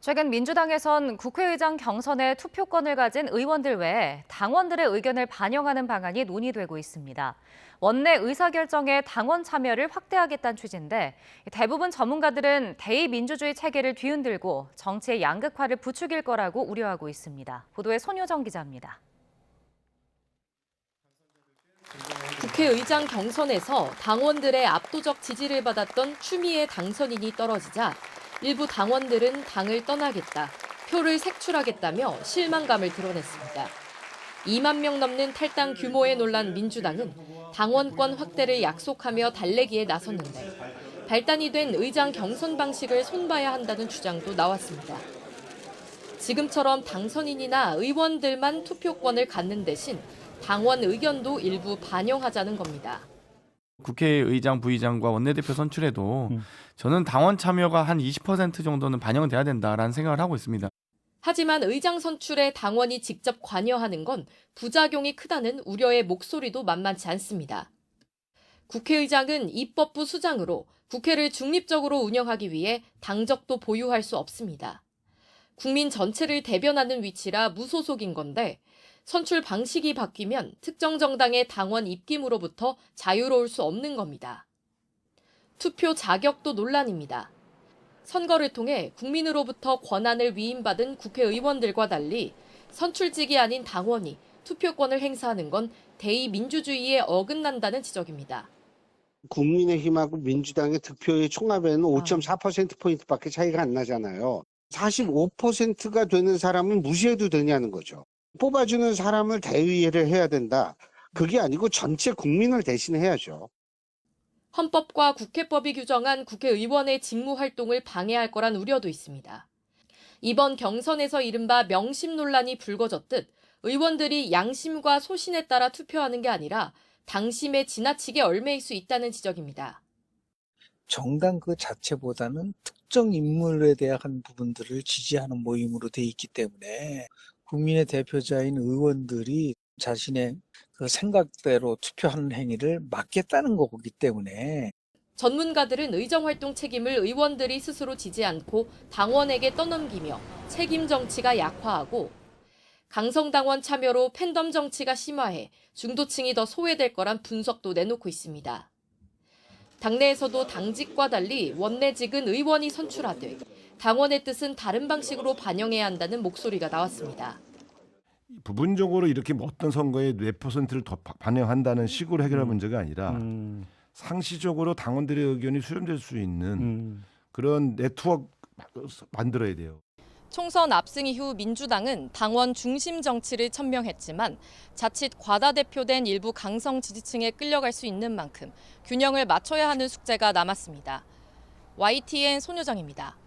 최근 민주당에선 국회의장 경선에 투표권을 가진 의원들 외에 당원들의 의견을 반영하는 방안이 논의되고 있습니다. 원내 의사결정에 당원 참여를 확대하겠다는 취지인데 대부분 전문가들은 대의민주주의 체계를 뒤흔들고 정치의 양극화를 부추길 거라고 우려하고 있습니다. 보도에 손효정 기자입니다. 국회의장 경선에서 당원들의 압도적 지지를 받았던 추미애 당선인이 떨어지자 일부 당원들은 당을 떠나겠다, 표를 색출하겠다며 실망감을 드러냈습니다. 2만 명 넘는 탈당 규모에 놀란 민주당은 당원권 확대를 약속하며 달래기에 나섰는데 발단이 된 의장 경선 방식을 손봐야 한다는 주장도 나왔습니다. 지금처럼 당선인이나 의원들만 투표권을 갖는 대신 당원 의견도 일부 반영하자는 겁니다. 국회의장, 부의장과 원내대표 선출에도 저는 당원 참여가 한 20% 정도는 반영돼야 된다라는 생각을 하고 있습니다. 하지만 의장 선출에 당원이 직접 관여하는 건 부작용이 크다는 우려의 목소리도 만만치 않습니다. 국회의장은 입법부 수장으로 국회를 중립적으로 운영하기 위해 당적도 보유할 수 없습니다. 국민 전체를 대변하는 위치라 무소속인 건데 선출 방식이 바뀌면 특정 정당의 당원 입김으로부터 자유로울 수 없는 겁니다. 투표 자격도 논란입니다. 선거를 통해 국민으로부터 권한을 위임받은 국회의원들과 달리 선출직이 아닌 당원이 투표권을 행사하는 건 대의민주주의에 어긋난다는 지적입니다. 국민의힘하고 민주당의 득표의 총합에는 5.4%포인트밖에 차이가 안 나잖아요. 45%가 되는 사람은 무시해도 되냐는 거죠. 뽑아주는 사람을 대의를 해야 된다. 그게 아니고 전체 국민을 대신해야죠. 헌법과 국회법이 규정한 국회의원의 직무 활동을 방해할 거란 우려도 있습니다. 이번 경선에서 이른바 명심 논란이 불거졌듯 의원들이 양심과 소신에 따라 투표하는 게 아니라 당심에 지나치게 얽매일 수 있다는 지적입니다. 정당 그 자체보다는 특정 인물에 대한 부분들을 지지하는 모임으로 돼 있기 때문에 국민의 대표자인 의원들이 자신의 그 생각대로 투표하는 행위를 막겠다는 거기 때문에 전문가들은 의정활동 책임을 의원들이 스스로 지지 않고 당원에게 떠넘기며 책임 정치가 약화하고 강성당원 참여로 팬덤 정치가 심화해 중도층이 더 소외될 거란 분석도 내놓고 있습니다. 당내에서도 당직과 달리 원내직은 의원이 선출하되 당원의 뜻은 다른 방식으로 반영해야 한다는 목소리가 나왔습니다. 부분적으로 이렇게 어떤 선거에 몇 퍼센트를 더 반영한다는 식으로 해결할 문제가 아니라 상시적으로 당원들의 의견이 수렴될 수 있는 그런 네트워크 만들어야 돼요. 총선 압승 이후 민주당은 당원 중심 정치를 천명했지만 자칫 과다대표된 일부 강성 지지층에 끌려갈 수 있는 만큼 균형을 맞춰야 하는 숙제가 남았습니다. YTN 손효정입니다.